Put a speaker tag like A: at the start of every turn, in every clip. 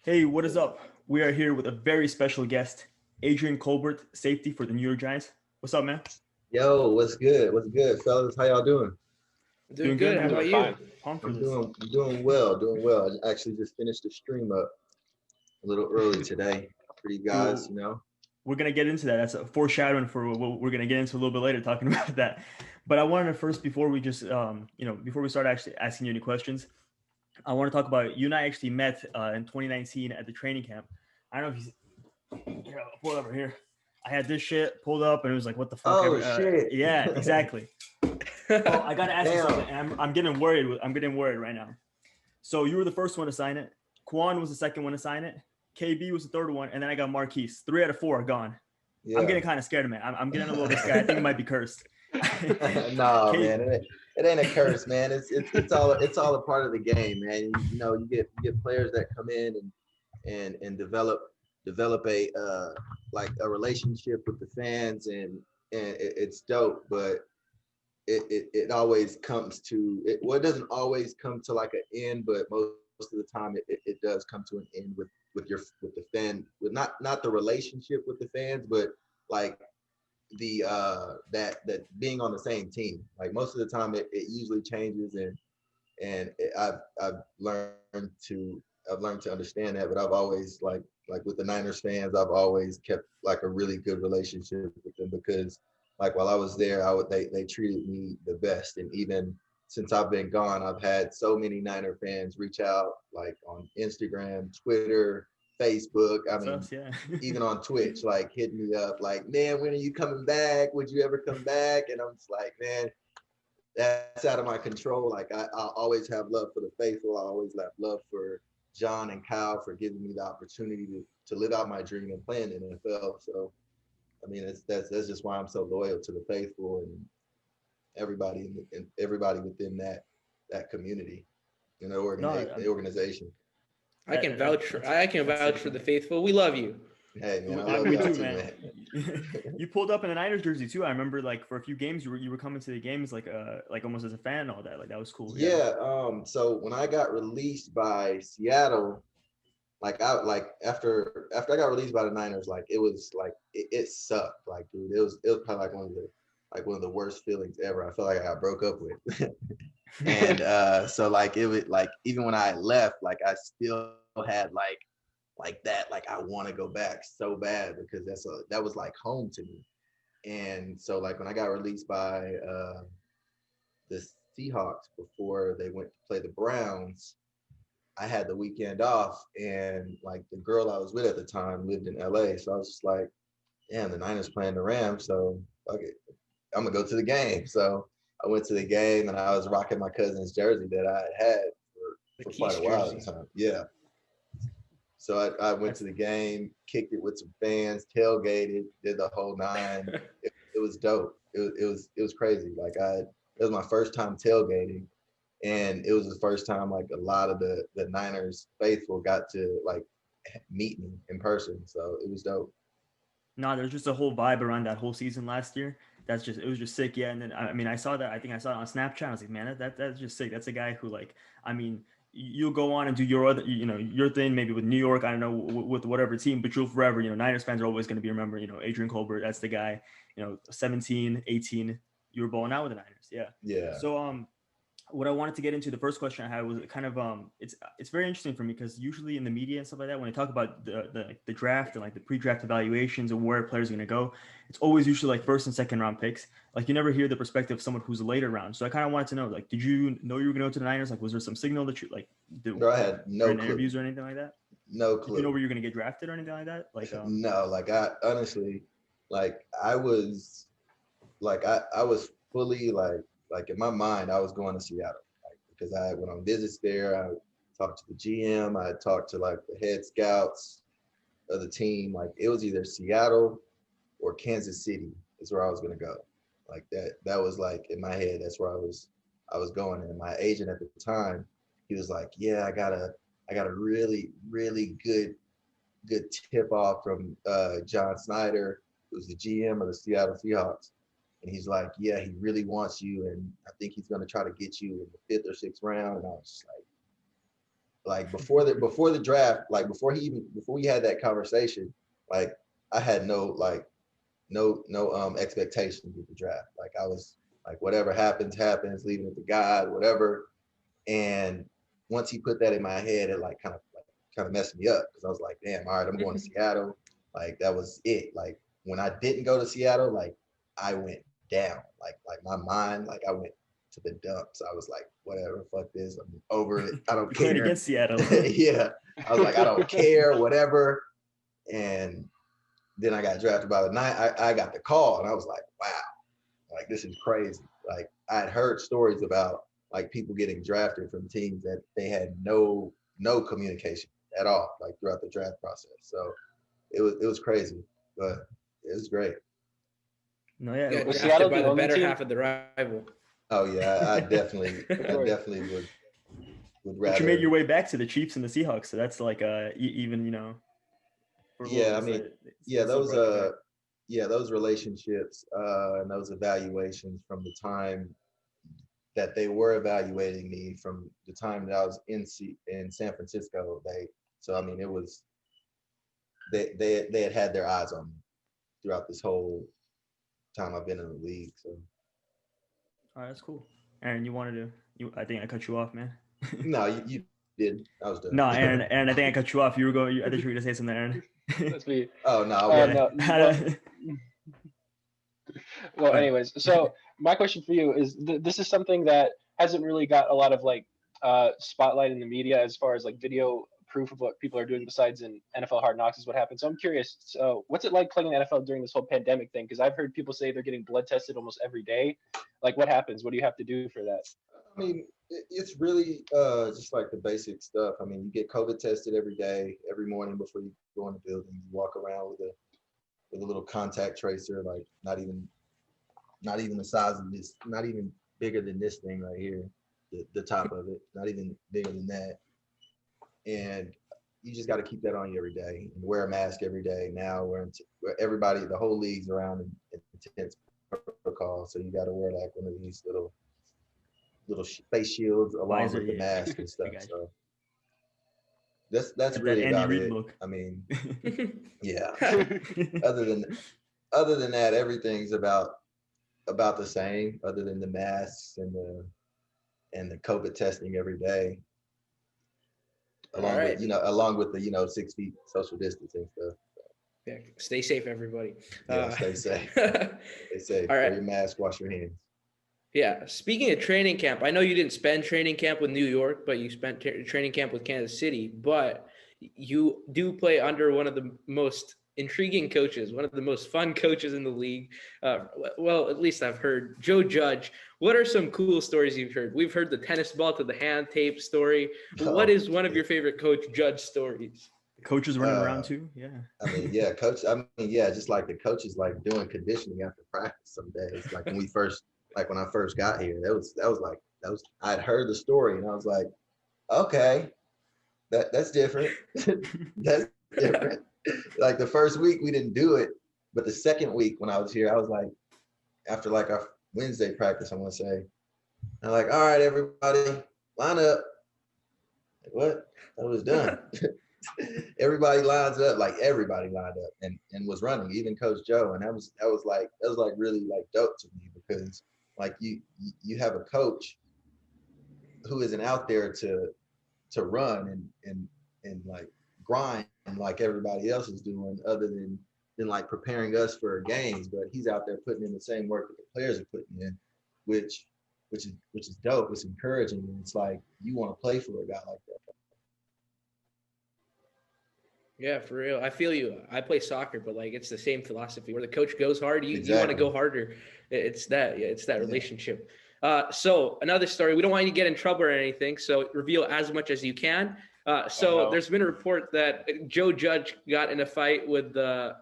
A: Hey, what is up? We are here with a very special guest, Adrian Colbert, safety for the New York Giants. What's up, man?
B: Yo, what's good? What's good, fellas? How y'all doing?
A: Doing
C: Doing
A: good,
C: good. How
A: man.
C: about
D: Doing
C: you?
D: fine.
A: Pumped for
B: I'm
A: this.
B: doing well, doing well. I actually just finished the stream up a little early today for you guys,
A: Dude,
B: you know.
A: we're gonna get into that. That's a foreshadowing for what we're gonna get into a little bit later, talking about that. But I wanted to first, before we just, before we start actually asking you any questions, I want to talk about you and I actually met in 2019 at the training camp. I don't know if here, I'll pull it over here. I had this shit pulled up, and it was like, what the fuck?
B: Oh shit.
A: Yeah, exactly. Well, I gotta ask you something,
B: Damn.
A: and I'm getting worried. I'm getting worried right now. So you were the first one to sign it. Quan was the second one to sign it. KB was the third one, and then I got Marquise. 3 out of 4 are gone. I'm
B: Yeah.
A: getting kind of scared, man. I'm getting a little bit scared. I think it might be cursed.
B: No,
A: K-
B: man, it ain't a curse, man. It's all a part of the game, man. You get players that come in and develop a like a relationship with the fans and it's dope, but it always comes to it. Well, it doesn't always come to like an end, but most of the time it does come to an end with the fan, with not the relationship with the fans, but like the that being on the same team. Like most of the time it usually changes, and I've learned to understand that. But I've always like with the Niners fans, I've always kept like a really good relationship with them because like while I was there, they treated me the best. And even since I've been gone, I've had so many Niner fans reach out like on Instagram, Twitter, Facebook. I
A: That's
B: mean,
A: us, yeah.
B: even on Twitch, like hitting me up, like, man, when are you coming back? Would you ever come back? And I'm just like, man, that's out of my control. Like I'll always have love for the faithful. I always have love for John and Kyle for giving me the opportunity to live out my dream and play in the NFL. So I mean, that's just why I'm so loyal to the faithful and everybody and everybody within that community,
A: No,
B: the organization.
C: I can vouch for
A: that's
C: I can
A: that's
C: vouch
A: sick,
C: for the
A: man.
C: faithful. We love you.
B: Hey man, I
A: I,
B: love
A: me
B: y'all
A: too,
B: too,
A: man.
B: man.
A: You pulled up in a Niners jersey too. I remember, like, for a few games, you were coming to the games like almost as a fan and all that. Like, that was cool. Yeah.
B: Yeah. So when I got released by Seattle, like after I got released by the Niners, like it was like it sucked. Like, dude, it was probably like one of the worst feelings ever. I felt like I got broke up with. And so like it was like even when I left, like I still had like that, like I want to go back so bad because that was like home to me. And so like when I got released by the Seahawks before they went to play the Browns, I had the weekend off, and like the girl I was with at the time lived in LA. So I was just like, damn, the Niners playing the Rams, so fuck it, I'm gonna go to the game. So I went to the game, and I was rocking my cousin's jersey that I had
C: The
B: for quite
C: Keys
B: a while at
C: jersey.
B: the time. Yeah. So I went
A: That's
B: to the game, kicked it with some fans, tailgated, did the whole nine. It was dope. It was crazy. Like it was my first time tailgating, and it was the first time like a lot of the Niners faithful got to like meet me in person. So it was dope.
A: No, there's just a whole vibe around that whole season last year. It was just sick. Yeah. And then, I mean, I saw that. I think I saw it on Snapchat. I was like, man, that's just sick. That's a guy who, like, I mean, you'll go on and do your other, your thing, maybe with New York, I don't know, with whatever team, but you'll forever, Niners fans are always going to be remembered. Adrian Colbert, that's the guy. 17, 18, you were balling out with the Niners. Yeah.
B: Yeah.
A: So, what I wanted to get into, the first question I had was kind of it's very interesting for me because usually in the media and stuff like that, when they talk about the draft and like the pre-draft evaluations and where players are going to go, it's always usually like first and second round picks. Like, you never hear the perspective of someone who's a later round. So I kind of wanted to know, like, did you know you were going to go to the Niners? Like, was there some signal that you like
B: Bro, I had no
A: during
B: clue.
A: interviews or anything like that?
B: No
A: Did you know
B: clue.
A: where you were going to get drafted or anything like that? Like,
B: No, like I honestly, like I was fully like in my mind, I was going to Seattle, like because I went on visits there. I talked to the GM. I talked to like the head scouts of the team. Like it was either Seattle or Kansas City is where I was gonna go. Like that was like in my head. That's where I was going. And my agent at the time, he was like, "Yeah, I got a really good tip off from John Snyder, who's the GM of the Seattle Seahawks." And he's like, "Yeah, he really wants you, and I think he's going to try to get you in the fifth or sixth round." And I was just like before the draft, like before we had that conversation, like I had no expectations with the draft. Like I was like, whatever happens, leaving it to God, whatever. And once he put that in my head, it like kind of messed me up because I was like, damn, all right, I'm going to Seattle. Like that was it. Like when I didn't go to Seattle, like I went down. Like my mind, like I went to the dumps. I was like, whatever, fuck this. I'm over it. I don't care.
A: Playing against Seattle.
B: Yeah. I was like, I don't care, whatever. And then I got drafted by the night. I got the call and I was like, wow, like this is crazy. Like I had heard stories about like people getting drafted from teams that they had no communication at all, like throughout the draft process. So it was crazy, but it was great.
A: No, yeah.
C: Got
D: Was
C: drafted
D: Seattle
C: by
D: the
C: the
D: only
C: better
D: team?
C: half of the rival.
B: Oh yeah, I definitely would rather.
A: But you made your way back to the Chiefs and the Seahawks, so that's like even for
B: Yeah, I
A: it's
B: mean,
A: like-
B: yeah,
A: it's
B: those
A: right there.
B: those relationships and those evaluations from the time that they were evaluating me, from the time that I was in San Francisco, so I mean it was they had their eyes on me throughout this whole time I've been in the league. So
A: All right, that's cool. Aaron, I think I cut you off, man.
B: no, you did. I was done.
A: No, Aaron, I think I cut you off. I thought you were gonna say something, Aaron.
D: That's me.
B: Oh no, I wasn't.
D: No. Well, anyways, so my question for you is: this is something that hasn't really got a lot of like spotlight in the media as far as like video proof of what people are doing besides in NFL Hard Knocks is what happened. So I'm curious. So what's it like playing in the NFL during this whole pandemic thing? Because I've heard people say they're getting blood tested almost every day. Like, what happens? What do you have to do for that?
B: I mean, it's really just like the basic stuff. I mean, you get COVID tested every day, every morning before you go in the building. You walk around with a little contact tracer, like not even the size of this, not even bigger than this thing right here, the top of it, not even bigger than that. And you just got to keep that on you every day and wear a mask every day. Now everybody, the whole league's around in intense protocol, so you got to wear like one of these little face shields along with the mask and stuff. So that's really
A: Andy
B: about
A: Reid
B: it.
A: look.
B: I mean, yeah. Other than that, everything's about the same. Other than the masks and the COVID testing every day, along with the 6 feet social distancing stuff.
C: Yeah, stay safe, everybody.
B: Yeah, stay safe. Stay safe.
C: All right.
B: Wear your mask. Wash your hands.
C: Yeah. Speaking of training camp, I know you didn't spend training camp with New York, but you spent training camp with Kansas City. But you do play under one of the most intriguing coaches, one of the most fun coaches in the league. Well, at least I've heard. Joe Judge. What are some cool stories you've heard? We've heard the tennis ball to the hand tape story. What is one of your favorite Coach Judge stories?
A: Coaches running around too. Yeah.
B: I mean, yeah, coach. I mean, yeah, just like the coaches like doing conditioning after practice some days. Like when I first got here, that was I'd heard the story and I was like, okay, that's different. That's different. Like the first week we didn't do it, but the second week when I was here, I was like, after like our Wednesday practice, I want to say, I'm like, all right, everybody, line up. Like, what? I was done. Everybody lines up, like everybody lined up and was running, even Coach Joe. And that was really like dope to me because like you have a coach who isn't out there to run and like grind like everybody else is doing, other than like preparing us for games, but he's out there putting in the same work that the players are putting in, which is dope. It's encouraging, and it's like you want to play for a guy like that.
C: Yeah, for real. I feel you. I play soccer, but like it's the same philosophy. Where the coach goes hard, you want to
B: Exactly.
C: go harder. It's that relationship. So another story. We don't want you to get in trouble or anything, so reveal as much as you can. There's been a report that Joe Judge got in a fight with the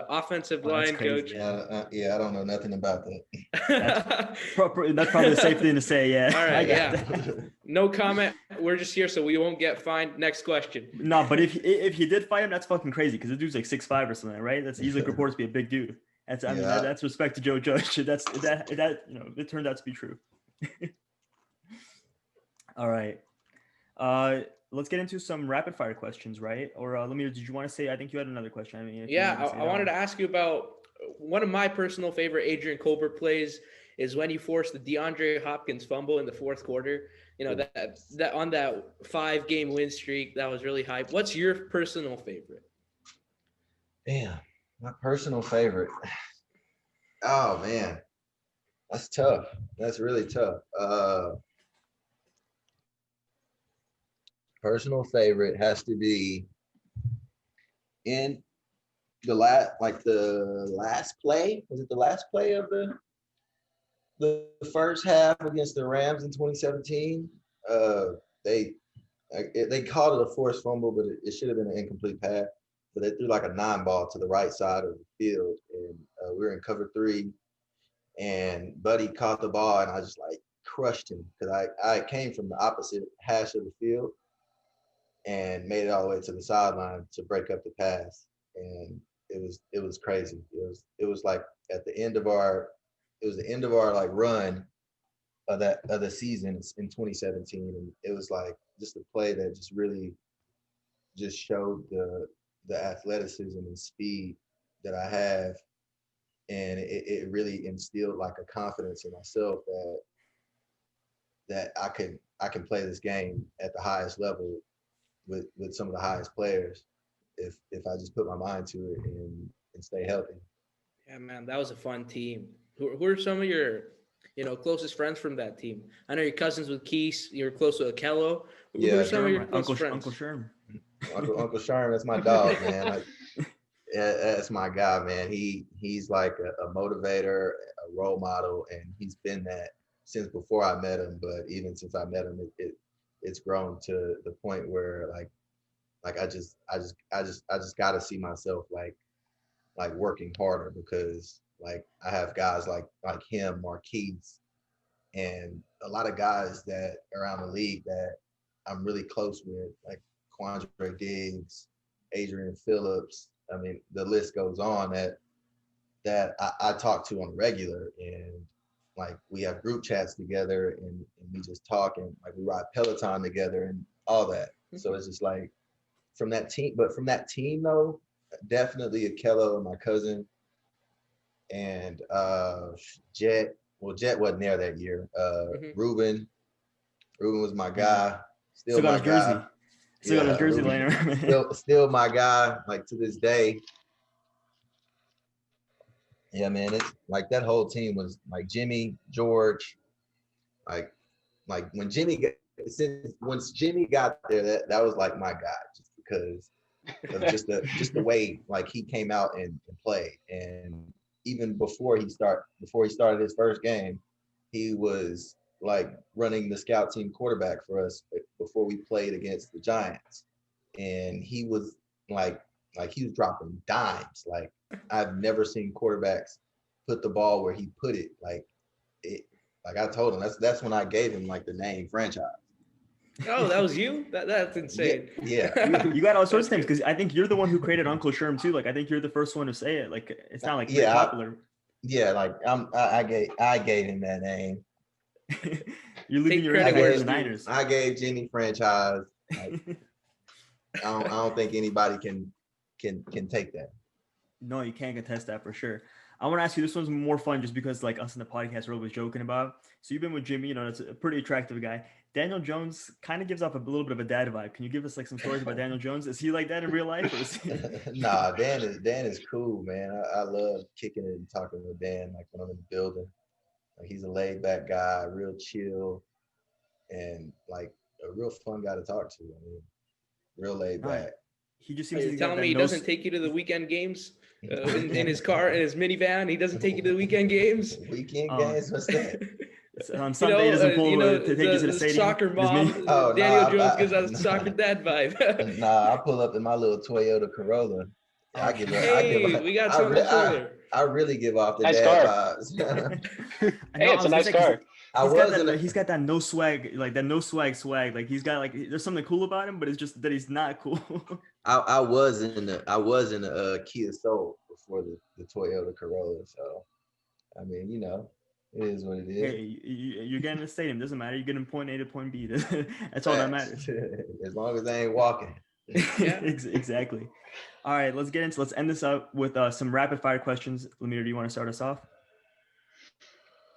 C: offensive line coach.
B: Yeah, I don't know nothing about that.
A: That's probably the safe thing to say. Yeah.
C: All right. Yeah.
A: That.
C: No comment. We're just here so we won't get fined. Next question.
A: No, but if he did fight him, that's fucking crazy because the dude's like 6'5" or something, right? He's like reported to be a big dude. That's respect to Joe Judge. That it turned out to be true. All right. let's get into some rapid fire questions, right? Or did you want to say? I think you had another question. I mean, if you
C: Yeah,
A: wanted to say
C: I
A: that
C: wanted
A: one.
C: to ask you about one of my personal favorite Adrian Colbert plays is when you forced the DeAndre Hopkins fumble in the fourth quarter. You know, that on that 5-game win streak, that was really hype. What's your personal favorite?
B: Damn, my personal favorite. Oh man, that's tough. That's really tough. Personal favorite has to be in the last play. Was it the last play of the first half against the Rams in 2017? They called it a forced fumble, but it should have been an incomplete pass. So they threw like a 9-ball to the right side of the field, and we were in cover 3. And Buddy caught the ball, and I just like crushed him because I came from the opposite hash of the field and made it all the way to the sideline to break up the pass. And it was crazy. It was like at the end of our like run of the season in 2017, and it was like just a play that just really just showed the athleticism and speed that I have, and it really instilled like a confidence in myself that I can play this game at the highest level with some of the highest players if I just put my mind to it and stay healthy.
C: Yeah, man, that was a fun team. Who are some of your, closest friends from that team? I know you're cousins with Keese. You're close with Akello. Who are some of your close friends?
A: Uncle Sherm.
B: Uncle Sherm, that's my dog, man. That's my guy, man. He's like a motivator, a role model, and he's been that since before I met him. But even since I met him, it's grown to the point where like I just got to see myself like working harder, because like I have guys like him, Marquise, and a lot of guys that around the league that I'm really close with, like Quandre Diggs, Adrian Phillips. I mean, the list goes on that I talk to on a regular, and like we have group chats together, and we just talk, and like we ride Peloton together and all that. So it's just like from that team though, definitely Akello, my cousin, and Jet. Well, Jet wasn't there that year. Ruben was my guy. Still
A: got
B: my
A: his jersey.
B: guy.
A: Still got his jersey laying around.
B: Still my guy, like to this day. Yeah, man, it's like that whole team was like Jimmy, George, like when once Jimmy got there, that was like my guy, just because of just the way like he came out and played. And even before he started his first game, he was like running the scout team quarterback for us before we played against the Giants. And he was like he was dropping dimes. Like I've never seen quarterbacks put the ball where he put it. Like I told him, that's when I gave him like the name franchise.
C: Oh, that was you? That's insane.
B: Yeah.
A: You got all sorts of names, because I think you're the one who created Uncle Sherm too. Like I think you're the first one to say it. Like it's not like very popular.
B: Like I gave him that name.
A: You're leaving your in the Niners.
B: I gave Jimmy franchise. Like, I don't think anybody can take that.
A: No, you can't contest that for sure. I want to ask you, this one's more fun just because like us in the podcast are always joking about. So you've been with Jimmy, that's a pretty attractive guy. Daniel Jones kind of gives off a little bit of a dad vibe. Can you give us like some stories about Daniel Jones? Is he like that in real life? Or is he...
B: Nah, Dan is cool, man. I love kicking it and talking with Dan, like when I'm in the building. Like he's a laid back guy, real chill, and like a real fun guy to talk to. I mean, real laid back.
A: He just seems
C: You're telling me he doesn't take you to the weekend games in his car, in his minivan? He doesn't take you to the weekend games?
B: Weekend games? What's that?
A: On Sunday, he doesn't pull to take you to the stadium.
C: Soccer mom. Daniel Jones gives us soccer dad vibe.
B: Nah, I pull up in my little Toyota Corolla.
C: We got something similar.
B: I really give off the
D: nice
B: dad
D: car.
B: vibes.
D: Hey, it's a nice car.
A: He's got that no swag, like that no swag. Like he's got like there's something cool about him, but it's just that he's not cool.
B: I was in a Kia Soul before the Toyota Corolla, so I mean, It is what it is.
A: Hey, you're getting the stadium. Doesn't matter. You're getting point A to point B. That's all that matters.
B: As long as they ain't walking.
C: Yeah.
A: Exactly. All right, let's end this up with some rapid fire questions. Lemire, do you want to start us off?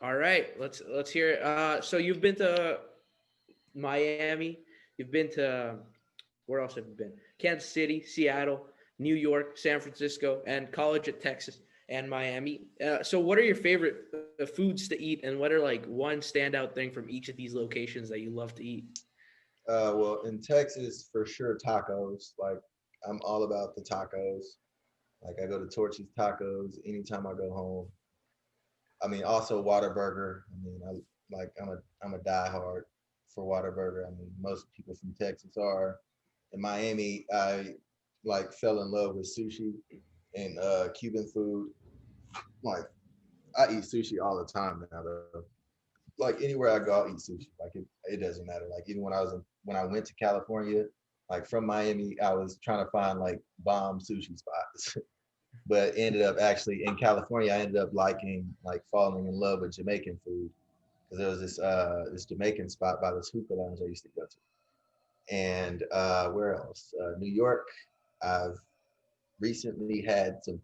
C: All right, let's hear it. So you've been to Miami. You've been to where else have you been? Kansas City, Seattle, New York, San Francisco, and college at Texas and Miami. So what are your favorite foods to eat, and what are like one standout thing from each of these locations that you love to eat?
B: Well, in Texas, for sure, tacos. Like, I'm all about the tacos. Like, I go to Torchy's Tacos anytime I go home. I mean, also Whataburger. I mean, I'm a diehard for Whataburger. I mean, most people from Texas are. In Miami, I like fell in love with sushi and Cuban food. Like, I eat sushi all the time now. Though. Like anywhere I go, I'll eat sushi. Like it doesn't matter. Like even when I went to California, like from Miami, I was trying to find like bomb sushi spots. But ended up actually in California, I ended up falling in love with Jamaican food. Because there was this Jamaican spot by this hookah lounge I used to go to. And where else? New York, I've recently had some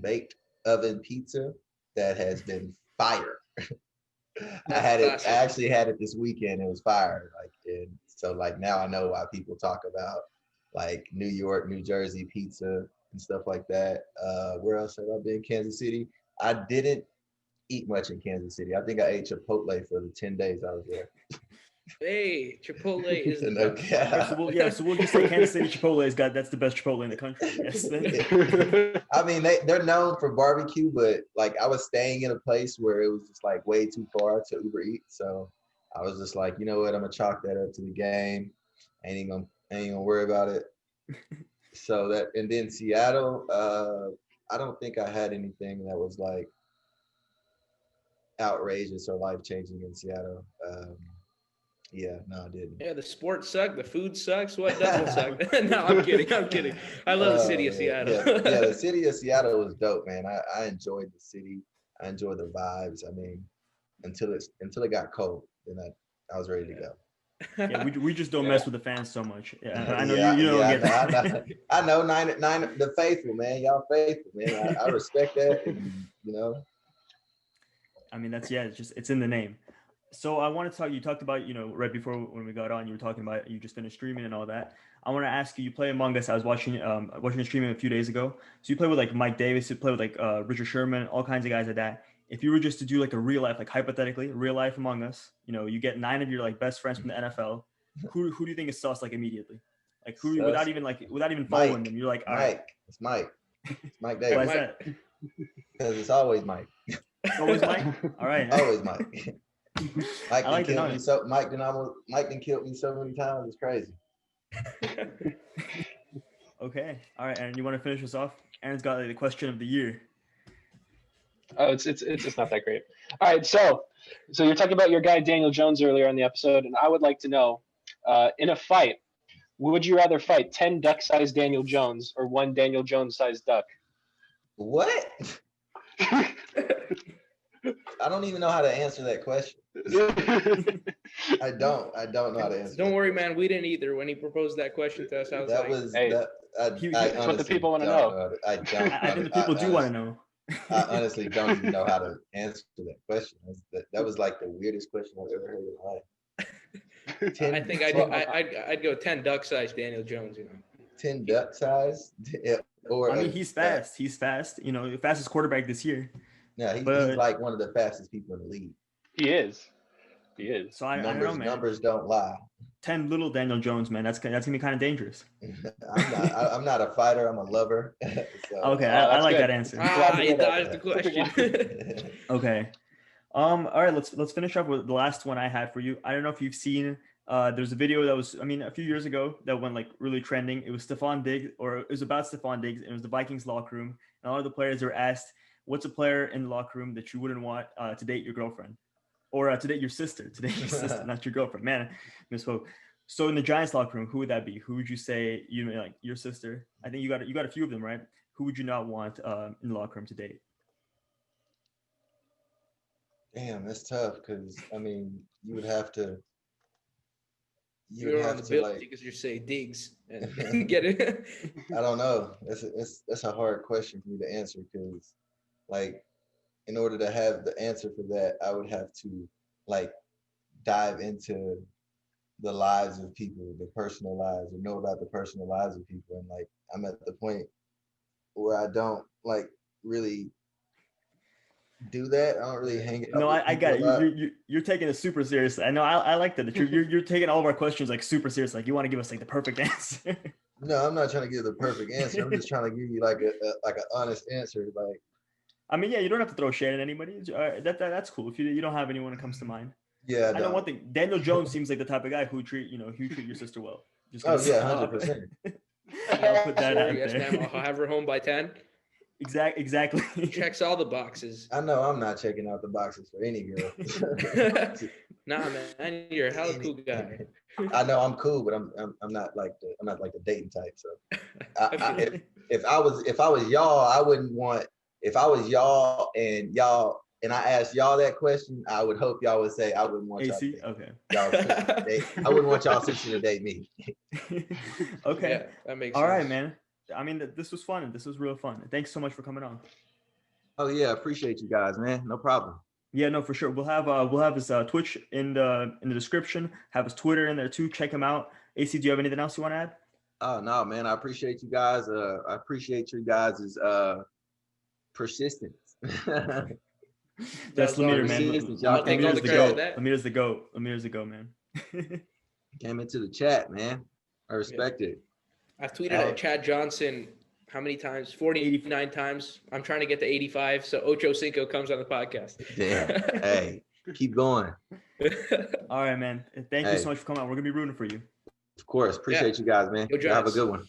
B: baked oven pizza that has been fire. I actually had it this weekend. It was fire. And so now I know why people talk about like New York, New Jersey pizza and stuff like that. Where else have I been? Kansas City. I didn't eat much in Kansas City. I think I ate Chipotle for the 10 days I was there.
C: Hey, Chipotle is the
B: No
C: best.
B: cap.
A: So we'll just say Kansas City Chipotle that's the best Chipotle in the country. Yes.
B: I mean, they're known for barbecue, but like I was staying in a place where it was just like way too far to Uber Eats. So I was just like, you know what, I'm gonna chalk that up to the game. Ain't gonna worry about it. And then Seattle, I don't think I had anything that was like outrageous or life-changing in Seattle. Yeah, no, I didn't.
C: Yeah, the sports suck. The food sucks. What doesn't suck? No, I'm kidding. I love the city of Seattle.
B: Yeah, the city of Seattle was dope, man. I enjoyed the city. I enjoyed the vibes. I mean, until it got cold, then I was ready to go.
A: Yeah, we just don't mess with the fans so much. Yeah, I know you don't get
B: that. I know nine, the faithful, man. Y'all faithful, man. I respect that, and, you know.
A: I mean, it's in the name. So I want to talk. You talked about, right before when we got on, you were talking about you just finished streaming and all that. I want to ask you. You play Among Us. I was watching your streaming a few days ago. So you play with like Mike Davis. You play with like Richard Sherman, all kinds of guys like that. If you were just to do like a real life, like hypothetically, real life Among Us, you get 9 of your like best friends from the NFL. Who do you think is sus like immediately? Like who without even following them, you're like, all right.
B: It's Mike. It's Mike Davis.
A: Why is that?
B: Because it's always Mike.
A: Always Mike. All right.
B: Always Mike. Mike
A: I like
B: done killed me so. Mike done killed me so many times. It's crazy.
A: Okay. All right. Aaron, you want to finish us off? Aaron's got like, the question of the year.
D: Oh, it's not that great. All right, so you're talking about your guy Daniel Jones earlier in the episode, and I would like to know, in a fight, would you rather fight 10 duck-sized Daniel Jones or 1 Daniel Jones-sized duck?
B: What? I don't even know how to answer that question. I don't know how to answer.
C: Don't worry, man. We didn't either when he proposed that question to us. I was
D: that's what the people want to know.
A: I think the people do want to know.
B: I honestly don't even know how to answer that question. That was like the weirdest question I've ever heard in my life.
C: I think I'd go 10 duck-sized Daniel Jones.
B: 10 duck size. Or
A: I mean, he's fast. He's fast. The fastest quarterback this year.
B: Yeah, he's like one of the fastest people in the league.
D: He is.
A: So I don't know, man.
B: Numbers don't lie.
A: 10 little Daniel Jones, man. That's gonna be kind of dangerous.
B: I'm not a fighter. I'm a lover. So.
A: Okay, I like that answer.
C: You dodged the question.
A: Okay. All right. Let's finish up with the last one I had for you. I don't know if you've seen. There's a video that was, a few years ago that went like really trending. It was Stephon Diggs, or it was about Stephon Diggs. And it was the Vikings locker room, and all of the players were asked, "What's a player in the locker room that you wouldn't want to date your girlfriend, or to date your sister? To date your sister, not your girlfriend." Man, I misspoke. So in the Giants locker room, who would that be? Who would you say like your sister? I think you got a few of them, right? Who would you not want in the locker room to date?
B: Damn, that's tough because I mean, you would have to. You would
C: You're on
B: have
C: the
B: to
C: bill,
B: like.
C: you could just say Diggs and get it.
B: I don't know. That's a hard question for me to answer because, like, in order to have the answer for that, I would have to like dive into the lives of people, the personal lives, or know about the personal lives of people. And like, I'm at the point where I don't like really do that. I don't really hang out
A: No,
B: with
A: I got
B: people
A: it.
B: a lot.
A: You're taking it super seriously. I know. I like that. You're taking all of our questions like super serious. Like you want to give us like the perfect answer.
B: No, I'm not trying to give the perfect answer. I'm just trying to give you like an honest answer. Like,
A: I mean, yeah, you don't have to throw shade at anybody. That's cool. If you don't have anyone that comes to mind.
B: yeah, I
A: I know one
B: don't.
A: thing. Daniel Jones seems like the type of guy who treat your sister well. Just
B: Oh
A: gonna
B: yeah,
A: I'll
B: 100%.
A: put that
C: Sure,
A: out
C: yes,
A: there.
C: ma'am. I'll have her home by 10.
A: Exactly.
C: Checks all the boxes.
B: I know I'm not checking out the boxes for any girl.
C: Nah, man, you're a hella cool guy.
B: I know I'm cool, but I'm not like the dating type. So
C: I feel
B: I, if I was y'all, I wouldn't want. If I was y'all and I asked y'all that question, I would hope y'all would say I wouldn't want y'all to
A: AC.
B: date.
A: Okay.
B: Y'all sister to date. I wouldn't want y'all sister to date me.
A: Okay.
C: Yeah, that makes
A: All
C: sense.
A: right, man. I mean, this was fun. This was real fun. Thanks so much for coming on.
B: Oh yeah, appreciate you guys, man. No problem.
A: Yeah, no, for sure. We'll have his Twitch in the description. Have his Twitter in there too. Check him out. AC, do you have anything else you want to add?
B: Oh no, man. I appreciate you guys. I appreciate you guys' persistence.
A: That's
C: was all
A: Lemire,
C: me.
A: man.
B: Y'all
C: take all
A: Lemire's
C: the
A: the
C: credit for
A: goat.
C: that.
A: Lemire's the goat. Lemire's the goat, man.
B: Came into the chat, man. I respect it.
C: I've tweeted at Chad Johnson how many times? 49 times. I'm trying to get to 85, so Ocho Cinco comes on the podcast.
B: Damn. Hey, keep going.
A: All right, man. Thank you
B: Hey.
A: so much for coming on. We're gonna be rooting for you.
B: Of course. Appreciate you guys, man.
C: Go
B: Y'all have a
C: Giants.
B: good one.